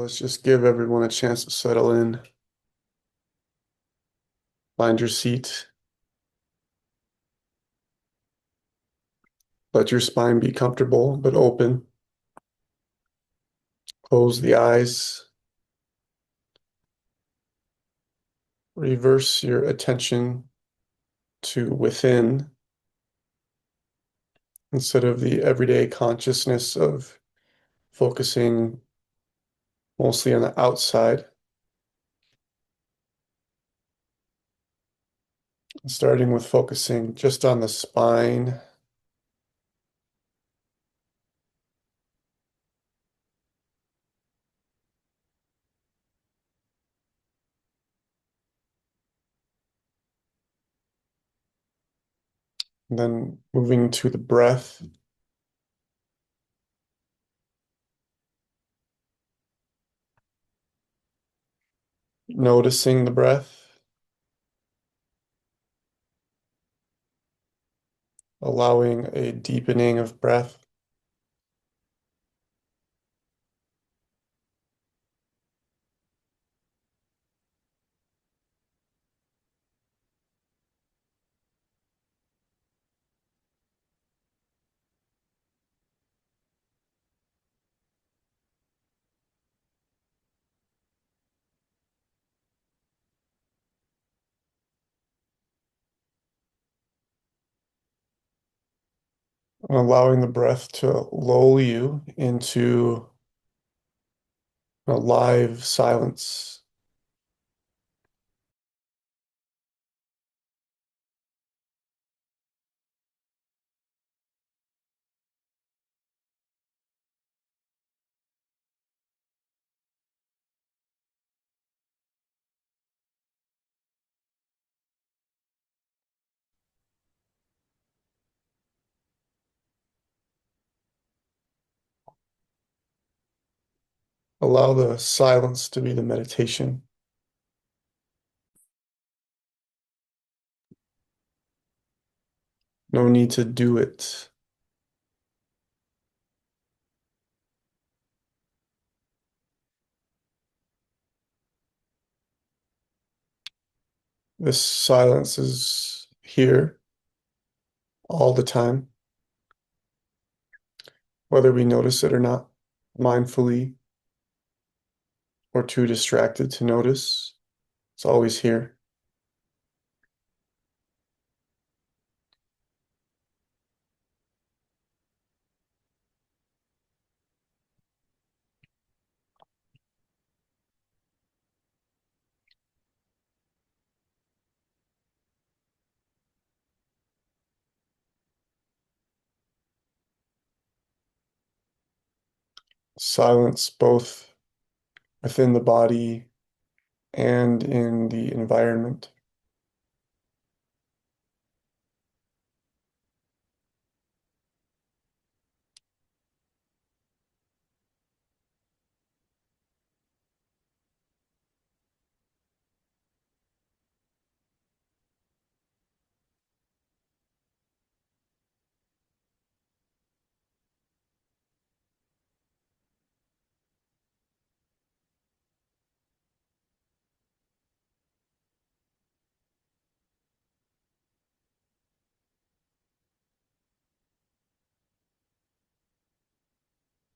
Let's just give everyone a chance to settle in. Find your seat. Let your spine be comfortable but open. Close the eyes. Reverse your attention to within instead of the everyday consciousness of focusing mostly on the outside. Starting with focusing just on the spine. And then moving to the breath. Noticing the breath. Allowing a deepening of breath. And allowing the breath to lull you into a live silence. Allow the silence to be the meditation. No need to do it. This silence is here all the time, whether we notice it or not, mindfully or too distracted to notice. It's always here. Silence both within the body and in the environment.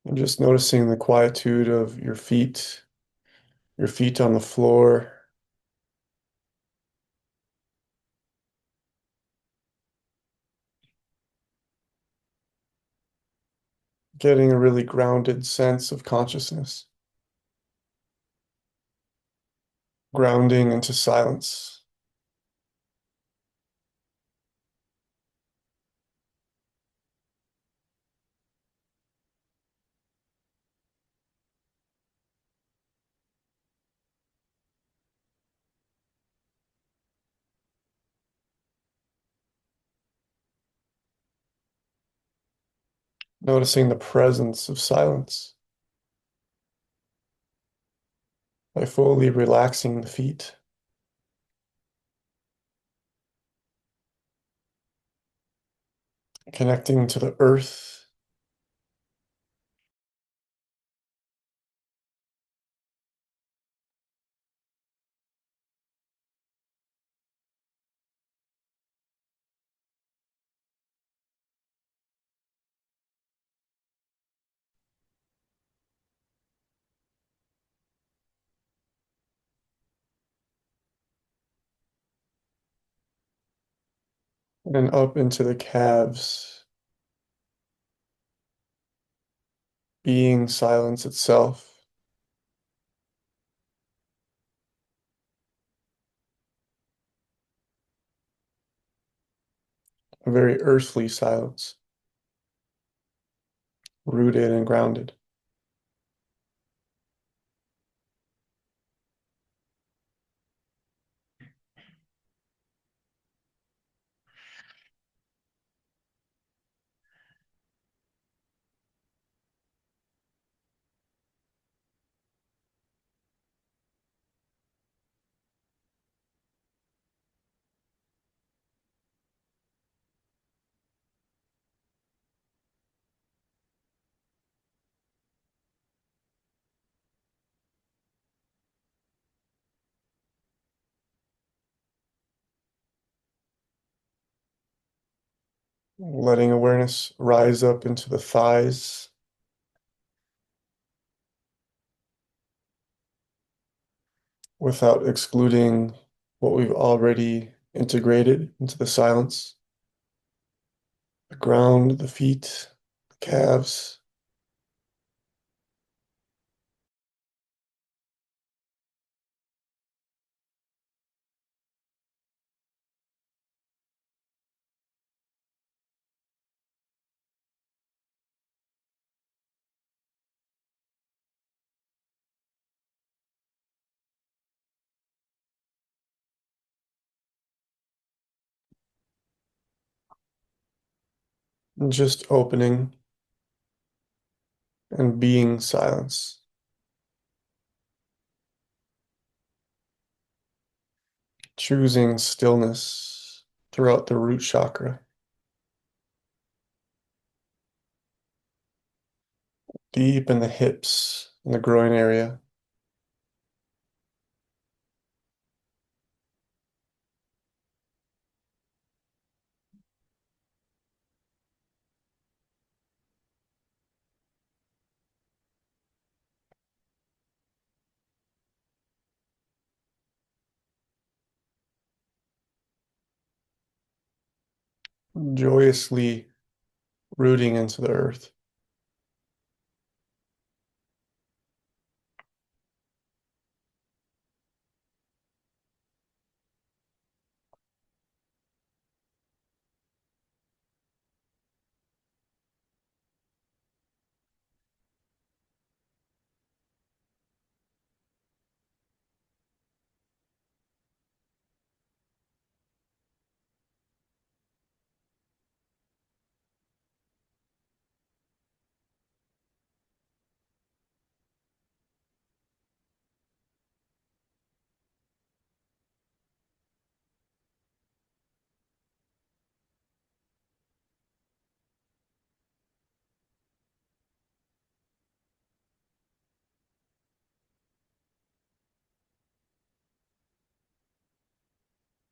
And just noticing the quietude of your feet on the floor, getting a really grounded sense of consciousness, grounding into silence. Noticing the presence of silence by fully relaxing the feet, connecting to the earth, and up into the calves, being silence itself, a very earthly silence, rooted and grounded. Letting awareness rise up into the thighs, without excluding what we've already integrated into the silence. The ground, the feet, the calves, and just opening and being silence, choosing stillness throughout the root chakra, deep in the hips and the groin area. Joyously rooting into the earth.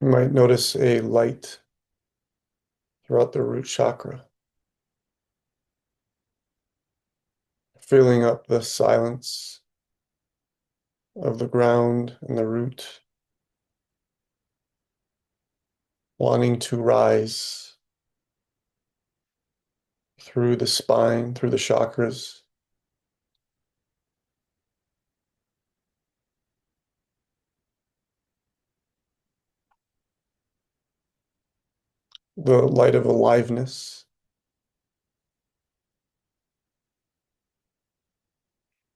You might notice a light throughout the root chakra, filling up the silence of the ground and the root, wanting to rise through the spine, through the chakras, the light of aliveness,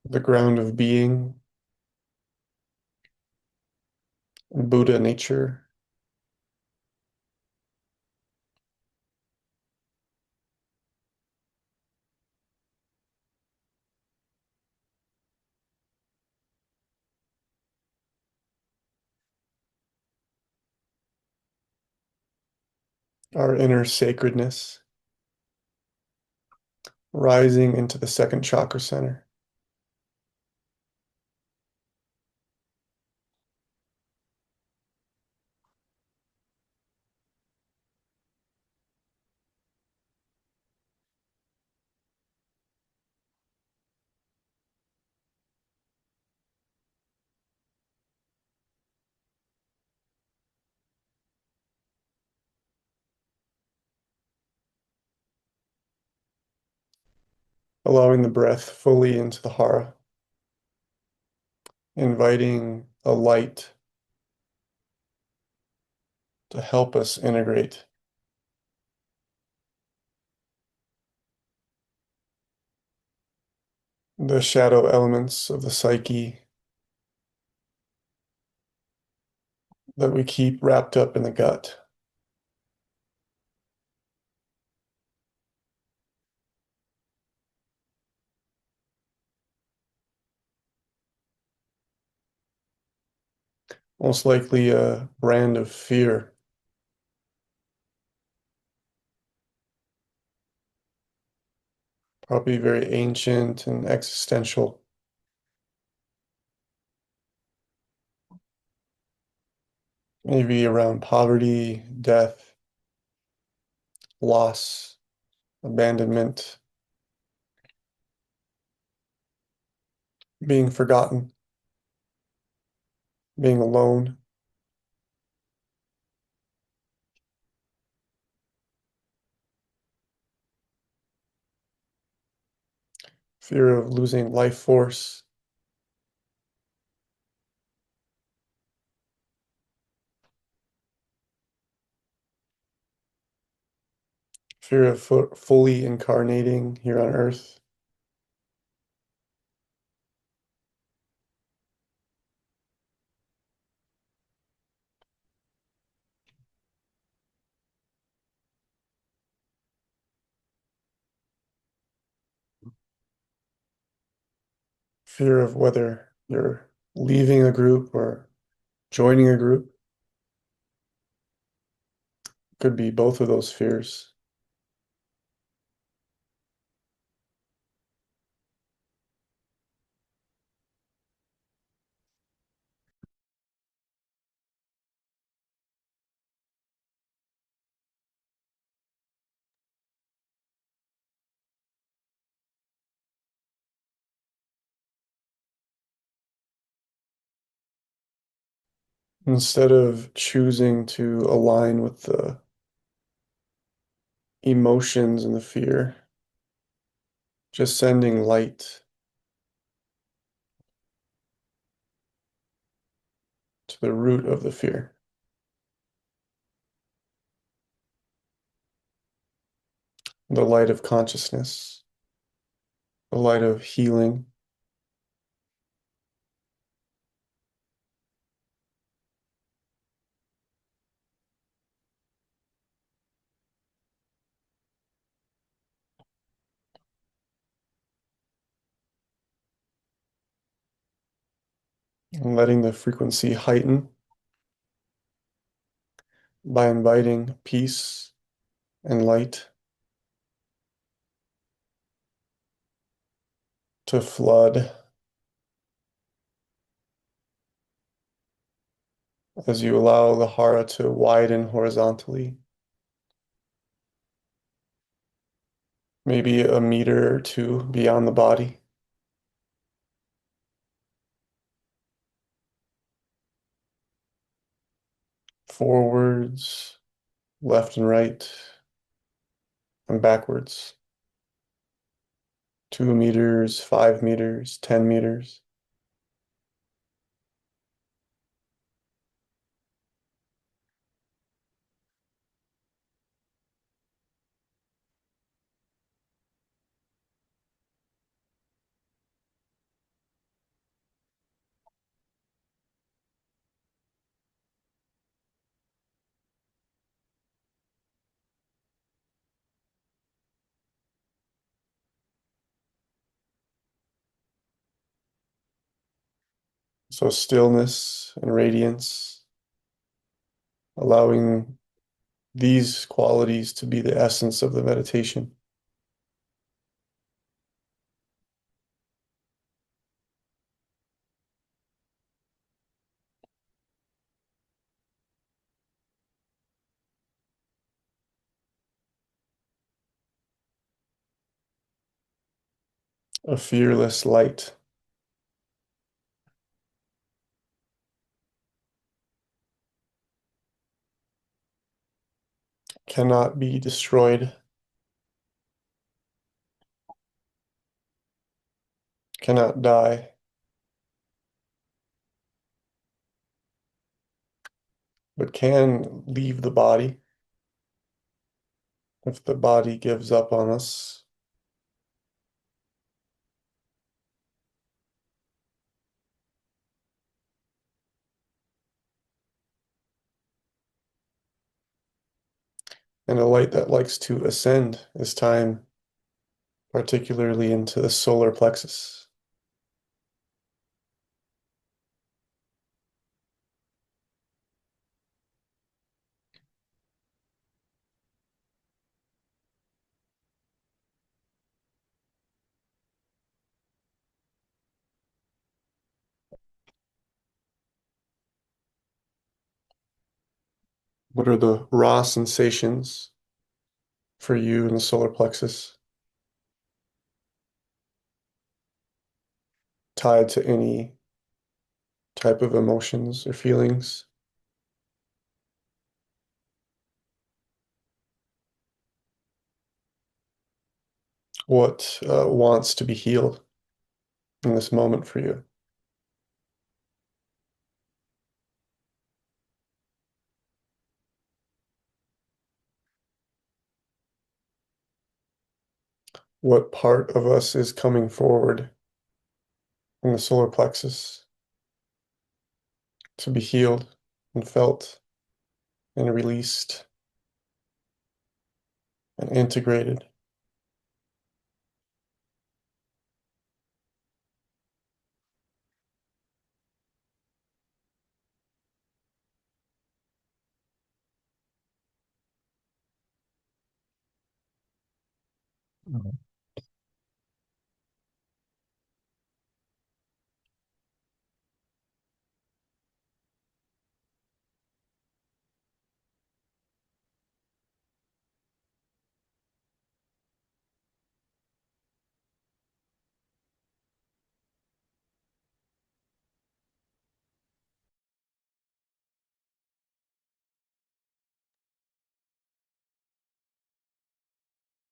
the ground of being, Buddha nature, our inner sacredness, rising into the second chakra center. allowing the breath fully into the hara, inviting a light to help us integrate the shadow elements of the psyche that we keep wrapped up in the gut. Most likely a brand of fear, probably very ancient and existential, maybe around poverty, death, loss, abandonment, being forgotten, being alone, fear of losing life force, fear of fully incarnating here on Earth, fear of whether you're leaving a group or joining a group. Could be both of those fears. Instead of choosing to align with the emotions and the fear, just sending light to the root of the fear, the light of consciousness, the light of healing, and letting the frequency heighten by inviting peace and light to flood as you allow the hara to widen horizontally, maybe a meter or two beyond the body, forwards, left and right, and backwards. 2 meters, 5 meters, 10 meters. So stillness and radiance, allowing these qualities to be the essence of the meditation. A fearless light cannot be destroyed. cannot die, but can leave the body if the body gives up on us. And a light that likes to ascend as time, particularly into the solar plexus. What are the raw sensations for you in the solar plexus tied to any type of emotions or feelings? What wants to be healed in this moment for you? What part of us is coming forward in the solar plexus to be healed and felt and released and integrated? Mhm.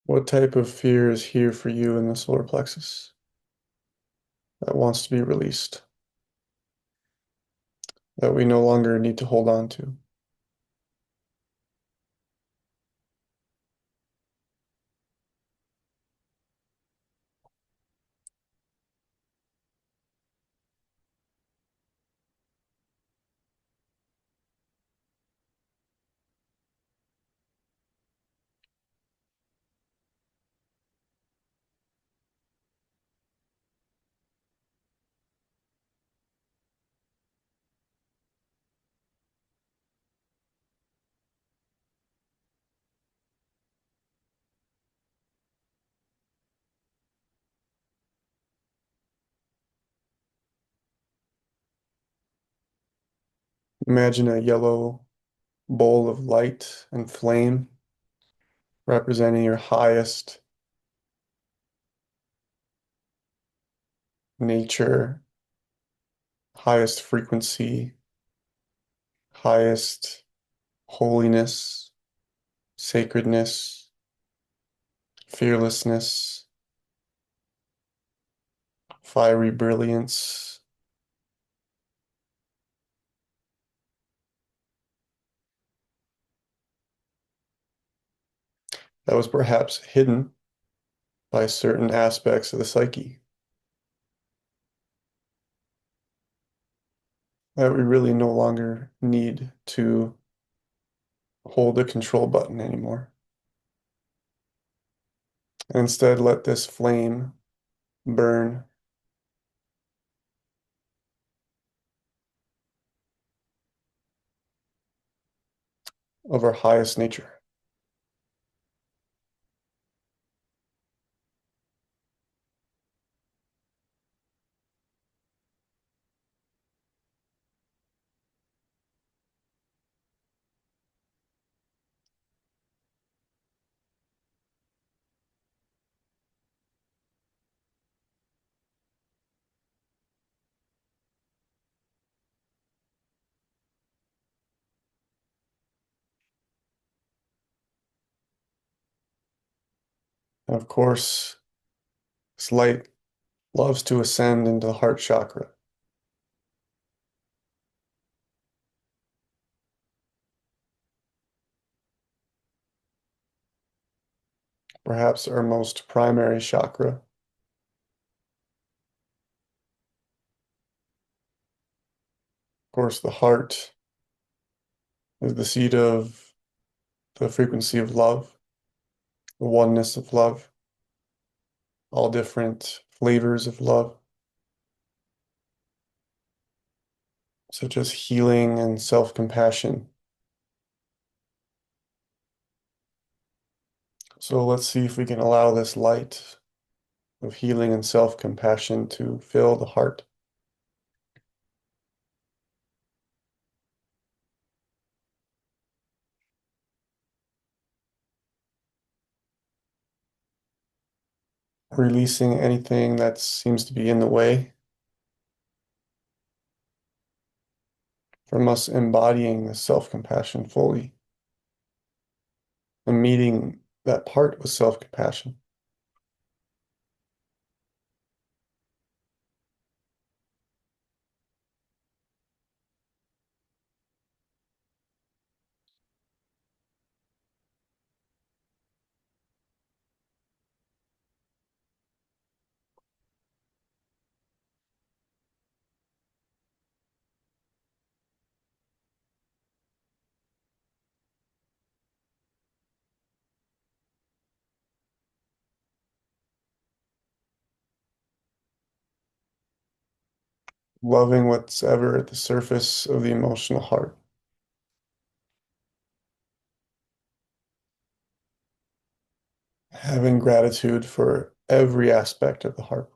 What type of fear is here for you in the solar plexus that wants to be released, that we no longer need to hold on to? Imagine a yellow bowl of light and flame representing your highest nature, highest frequency, highest holiness, sacredness, fearlessness, fiery brilliance. That was perhaps hidden by certain aspects of the psyche that we really no longer need to hold a control button anymore. And instead, let this flame burn of our highest nature. And of course, this light loves to ascend into the heart chakra, perhaps our most primary chakra. Of course, the heart is the seat of the frequency of love, the oneness of love, all different flavors of love, such as healing and self-compassion. So let's see if we can allow this light of healing and self-compassion to fill the heart, releasing anything that seems to be in the way from us embodying the self-compassion fully and meeting that part with self-compassion. Loving what's ever at the surface of the emotional heart, having gratitude for every aspect of the heart,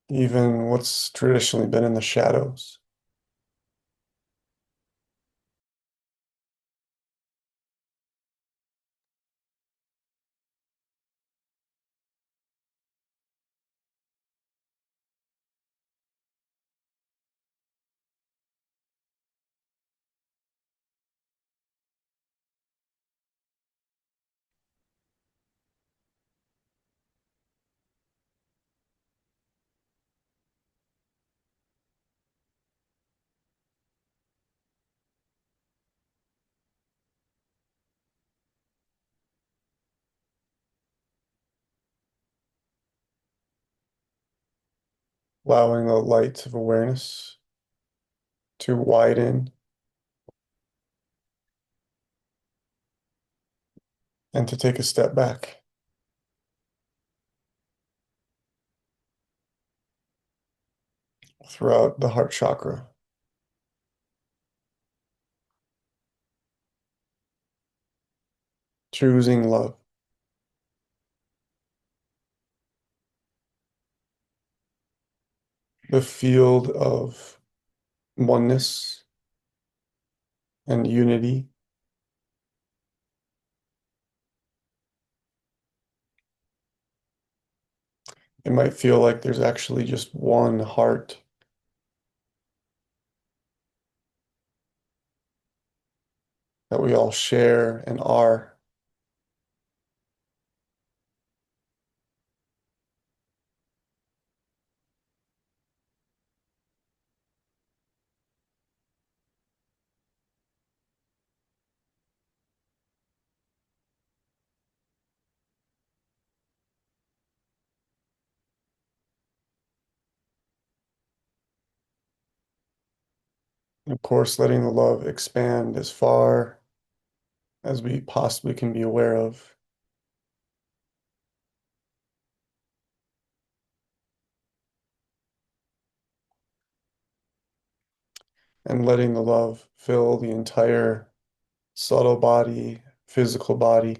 even what's traditionally been in the shadows. Allowing the light of awareness to widen and to take a step back throughout the heart chakra, choosing love, the field of oneness and unity. It might feel like there's actually just one heart that we all share and are. And of course, letting the love expand as far as we possibly can be aware of, and letting the love fill the entire subtle body, physical body.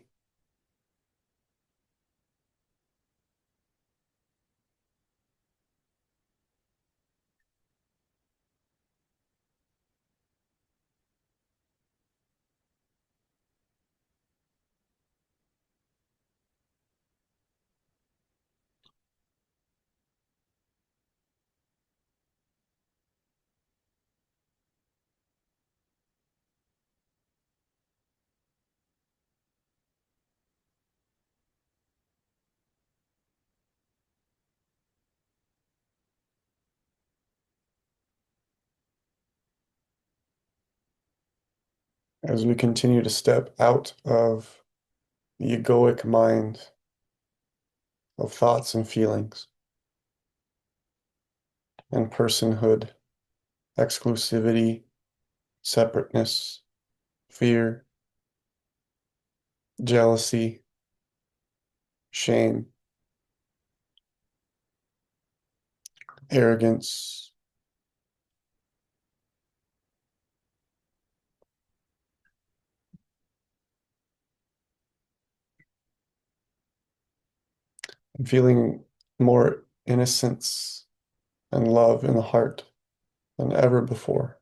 as we continue to step out of the egoic mind of thoughts and feelings and personhood, exclusivity, separateness, fear, jealousy, shame, arrogance, and feeling more innocence and love in the heart than ever before.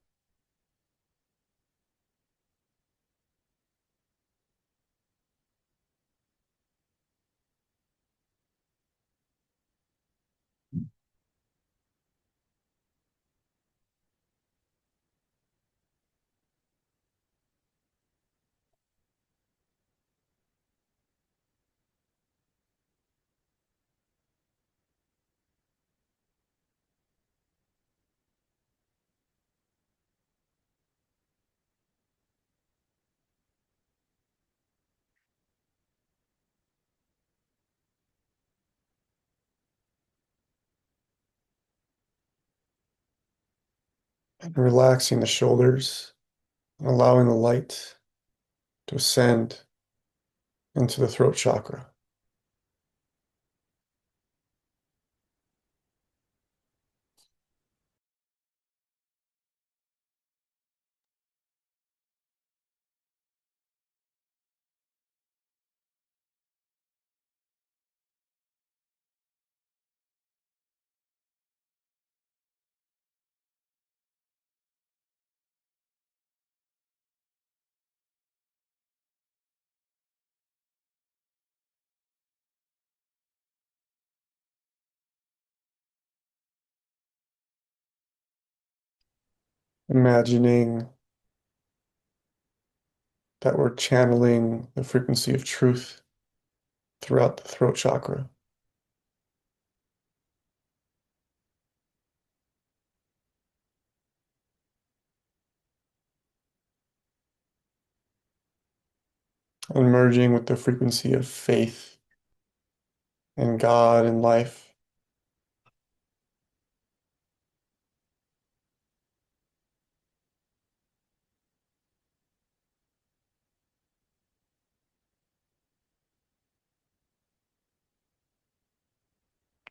And relaxing the shoulders and allowing the light to ascend into the throat chakra. Imagining that we're channeling the frequency of truth throughout the throat chakra and merging with the frequency of faith in God and life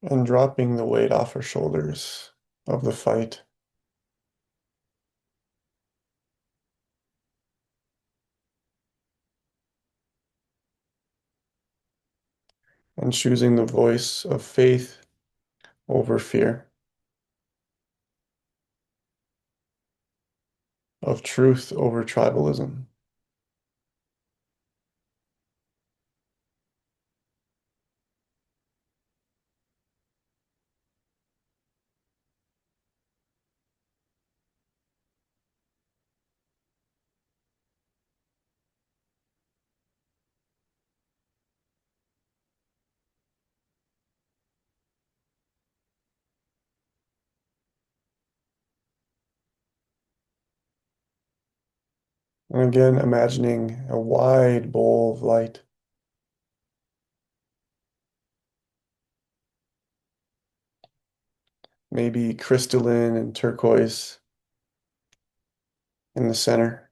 and dropping the weight off our shoulders of the fight and choosing the voice of faith over fear, of truth over tribalism. And again, imagining a wide bowl of light, maybe crystalline and turquoise in the center,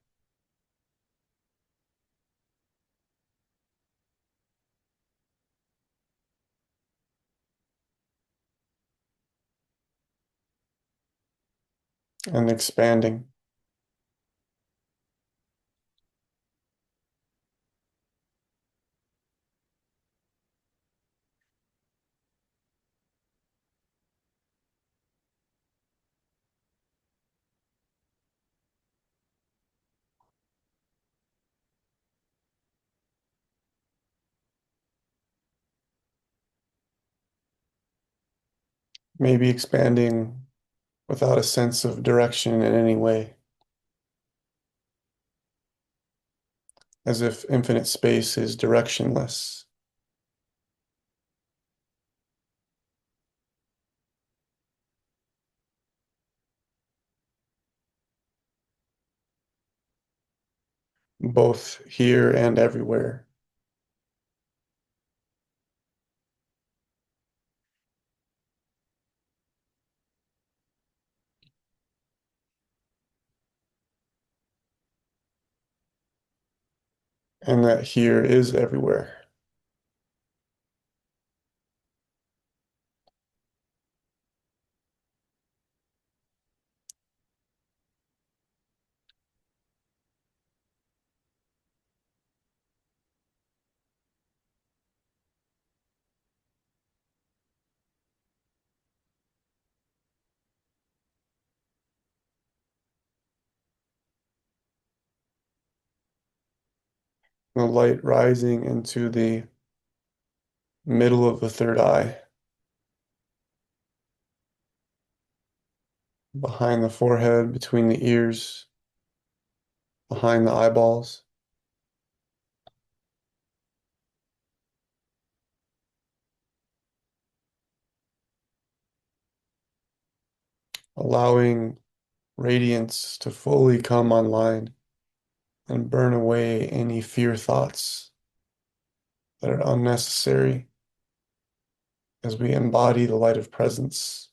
and expanding. Maybe expanding without a sense of direction in any way, as if infinite space is directionless. both here and everywhere. And that here is everywhere. The light rising into the middle of the third eye, behind the forehead, between the ears, behind the eyeballs, allowing radiance to fully come online and burn away any fear thoughts that are unnecessary as we embody the light of presence.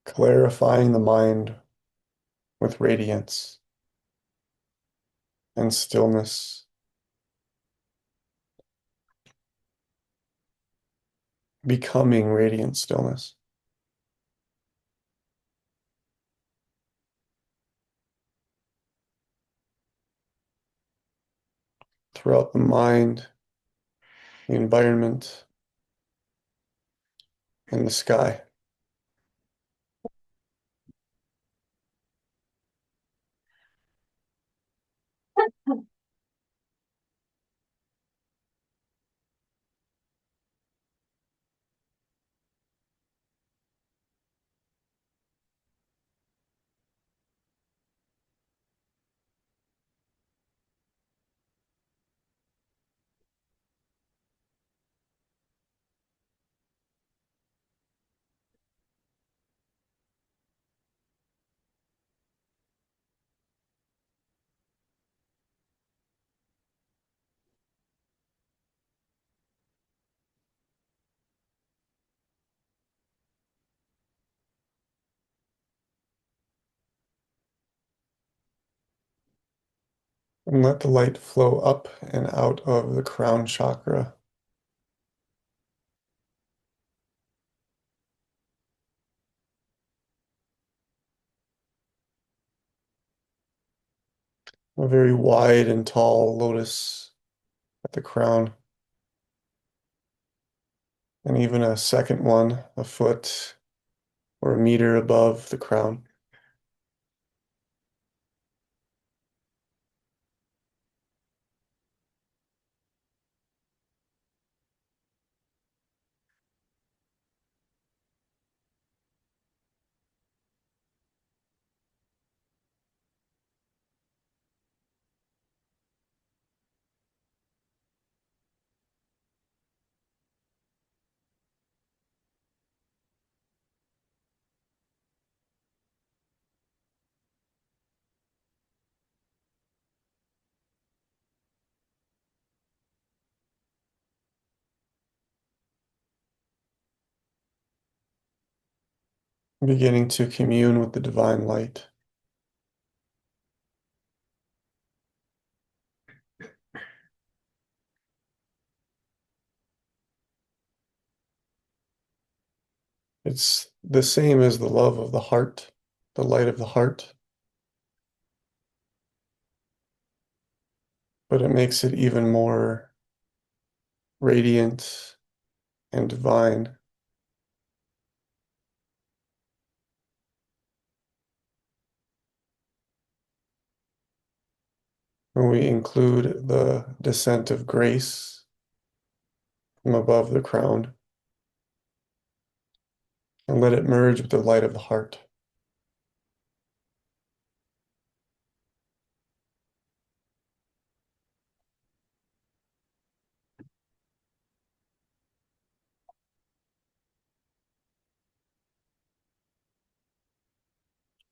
Clarifying the mind with radiance and stillness, becoming radiant stillness throughout the mind, the environment, and the sky. And let the light flow up and out of the crown chakra, a very wide and tall lotus at the crown, and even a second one, a foot or a meter above the crown. Beginning to commune with the divine light. It's the same as the love of the heart, the light of the heart, but it makes it even more radiant and divine. when we include the descent of grace from above the crown and let it merge with the light of the heart.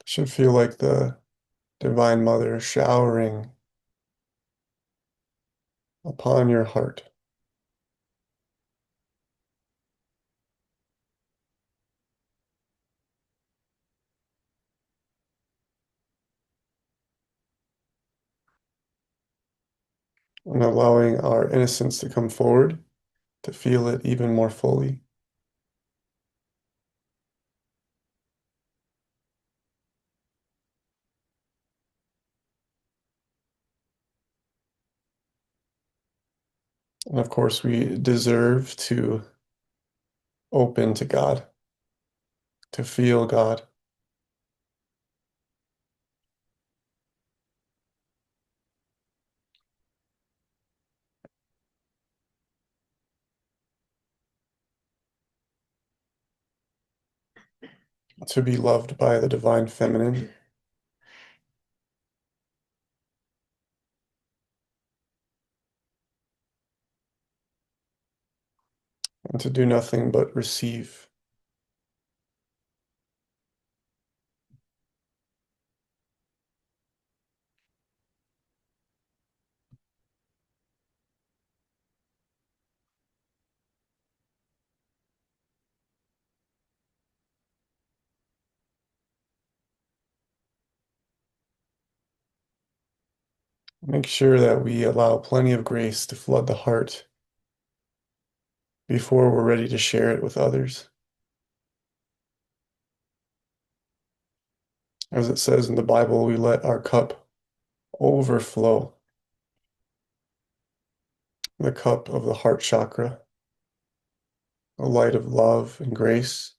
It should feel like the Divine Mother showering upon your heart. And allowing our innocence to come forward to feel it even more fully. And of course, we deserve to open to God, to feel God, to be loved by the Divine Feminine, and to do nothing but receive. Make sure that we allow plenty of grace to flood the heart before we're ready to share it with others. As it says in the Bible, we let our cup overflow, the cup of the heart chakra, the light of love and grace,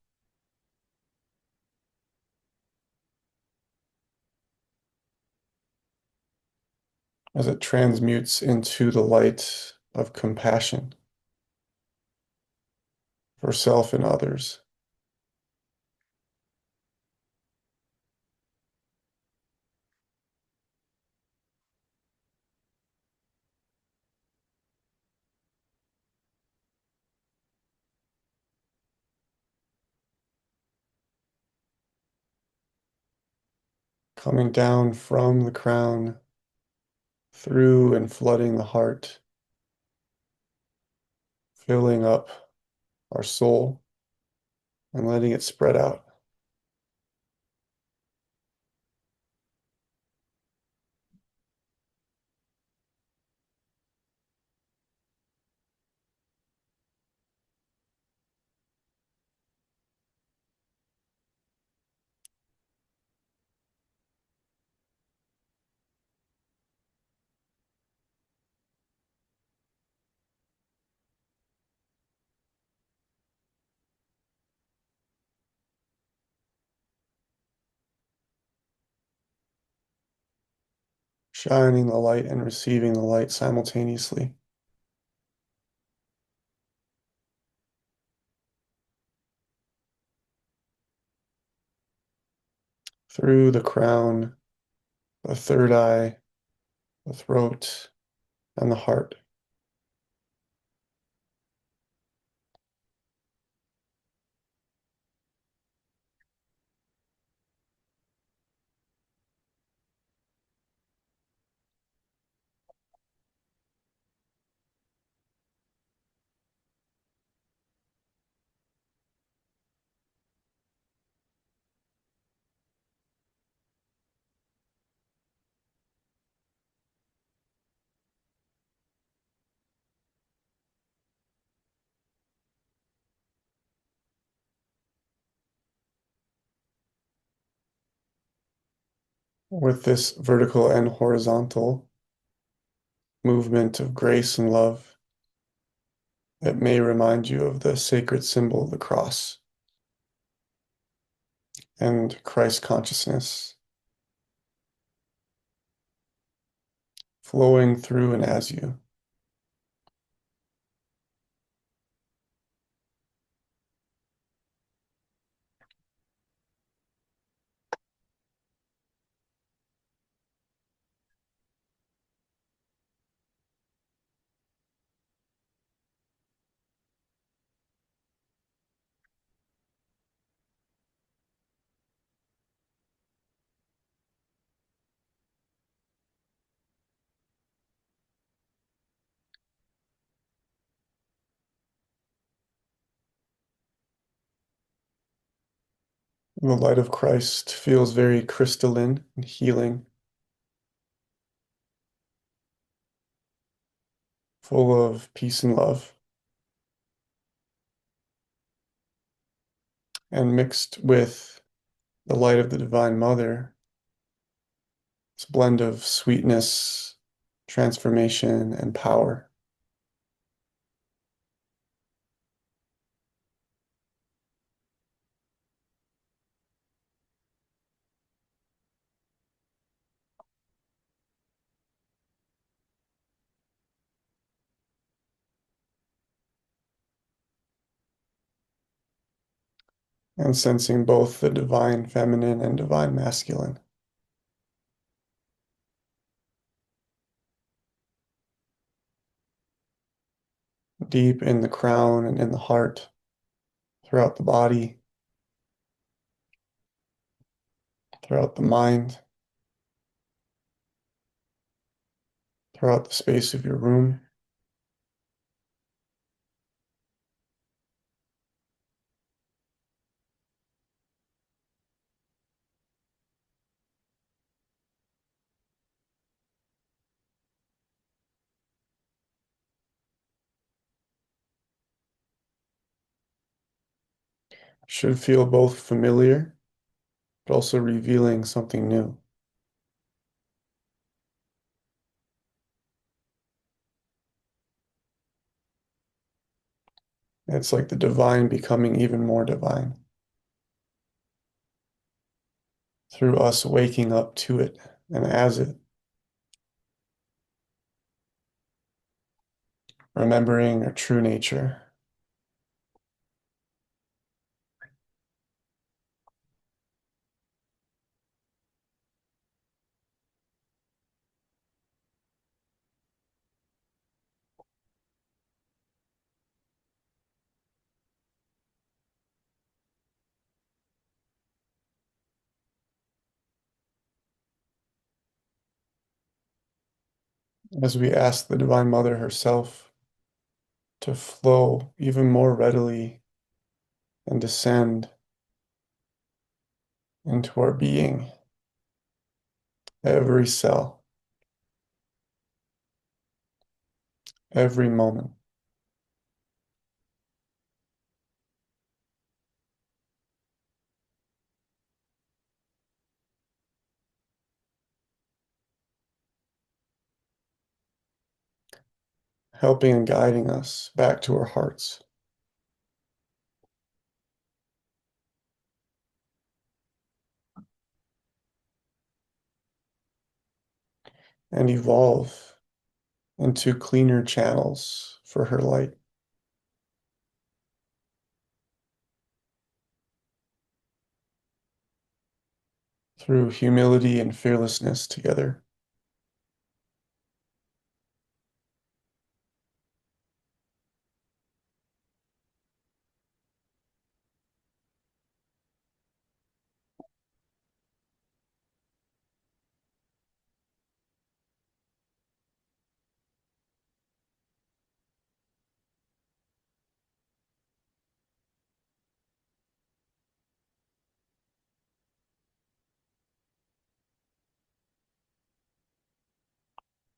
as it transmutes into the light of compassion for self and others. Coming down from the crown, through and flooding the heart, filling up our soul and letting it spread out. Shining the light and receiving the light simultaneously. Through the crown, the third eye, the throat, and the heart. With this vertical and horizontal movement of grace and love, it may remind you of the sacred symbol of the cross and Christ consciousness flowing through and as you. The light of Christ feels very crystalline and healing, full of peace and love, and mixed with the light of the Divine Mother. It's a blend of sweetness, transformation, and power. And sensing both the divine feminine and divine masculine. Deep in the crown and in the heart, throughout the body, throughout the mind, throughout the space of your room. Should feel both familiar, but also revealing something new. It's like the divine becoming even more divine through us waking up to it and as it, remembering our true nature. As we ask the Divine Mother herself to flow even more readily and descend into our being, every cell, every moment, helping and guiding us back to our hearts. And evolve into cleaner channels for her light through humility and fearlessness together.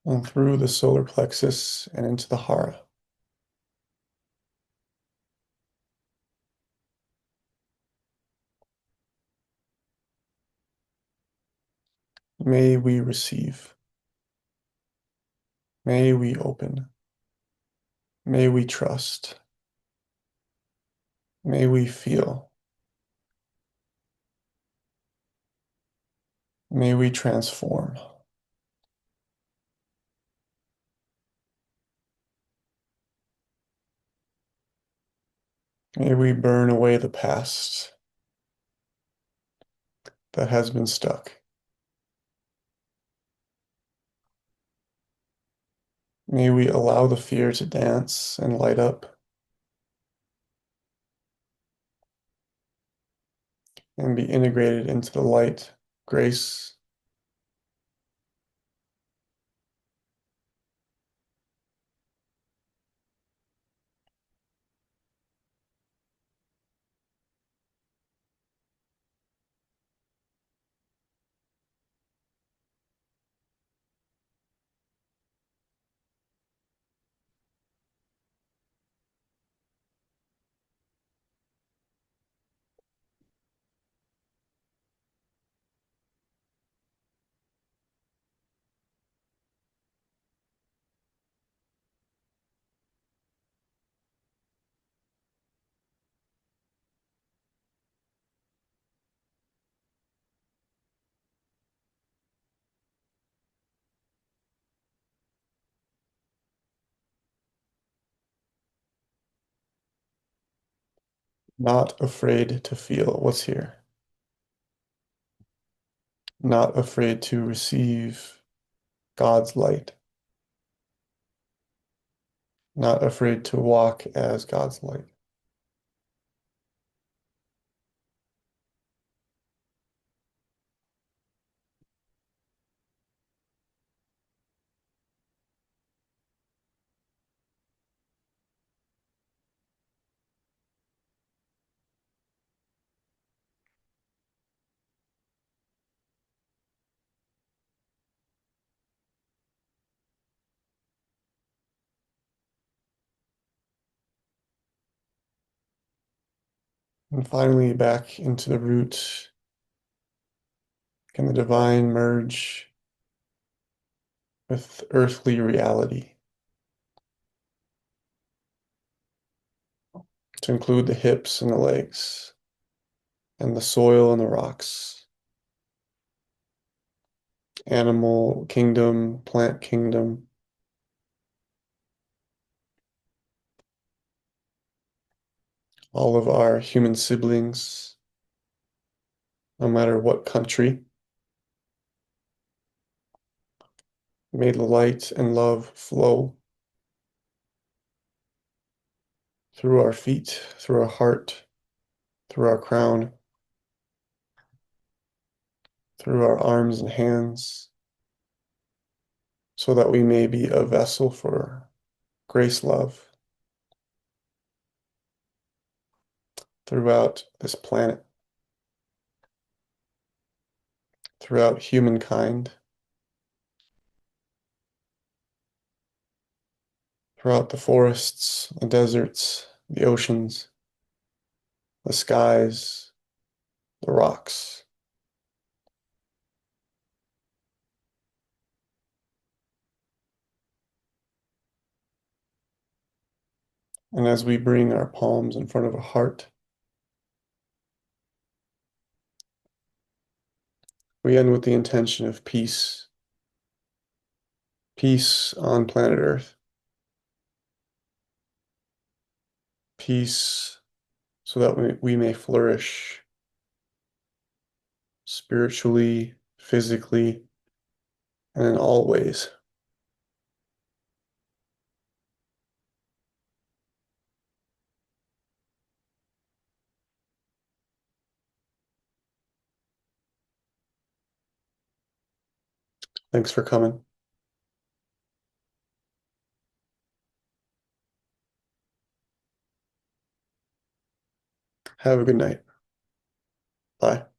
And through the solar plexus and into the hara. May we receive. May we open. May we trust. May we feel. May we transform. May we burn away the past that has been stuck. May we allow the fear to dance and light up and be integrated into the light, grace, not afraid to feel what's here, not afraid to receive God's light, not afraid to walk as God's light. And finally, back into the root. Can the divine merge with earthly reality to include the hips and the legs and the soil and the rocks, animal kingdom, plant kingdom, all of our human siblings, no matter what country. May the light and love flow through our feet, through our heart, through our crown, through our arms and hands, so that we may be a vessel for grace, love throughout this planet, throughout humankind, throughout the forests, the deserts, the oceans, the skies, the rocks. And as we bring our palms in front of a heart, we end with the intention of peace, peace on planet Earth, peace so that we may flourish spiritually, physically, and in all ways. Thanks for coming. Have a good night. Bye.